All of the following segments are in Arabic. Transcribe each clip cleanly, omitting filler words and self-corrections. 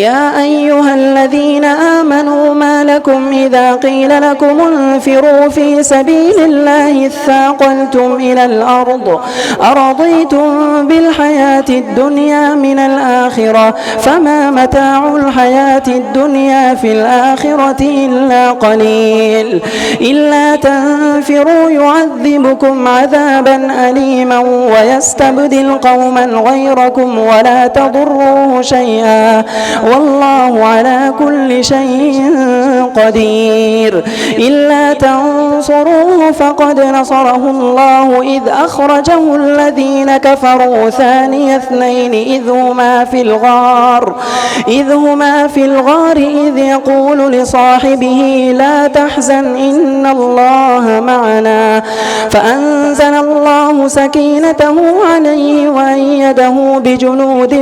يا أيها الذين آمنوا ما لكم إذا قيل لكم انفروا في سبيل الله اثاقلتم إلى الأرض أرضيتم بالحياة الدنيا من الآخرة فما متاع الحياة الدنيا في الآخرة إلا قليل إلا تنفروا يعذبكم عذابا أليما ويستبدل قوما غيركم ولا تضروه شيئا والله على كل شيء قدير إلا تنصروه فقد نصره الله إذ أخرجه الذين كفروا ثاني اثنين إذ هما في الغار إذ يقول لصاحبه لا تحزن إن الله معنا فأنزل الله سكينته عليه وأيده بجنود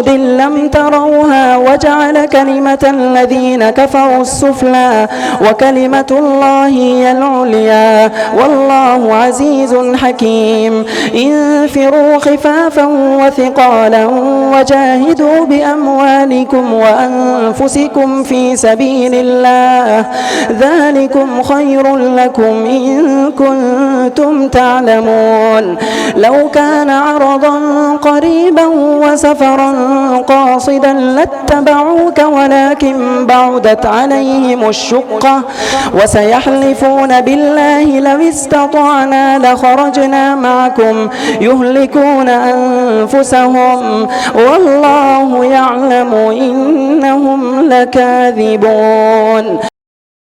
لم تروها وجعل كلمة الذين كفروا السفلى وكلمة الله هي العليا والله عزيز حكيم انفروا خفافا وثقالا وجاهدوا بأموالكم وأنفسكم في سبيل الله ذلكم خير لكم إن كنتم تعلمون لو كان عرضا قريبا وسفرا قاصدا لاتبعوك ولكن بعدت عليهم الشقة وسيحلفون بالله لو استطعنا لخرجنا معكم يهلكون أنفسهم والله يعلم إنهم لكاذبون.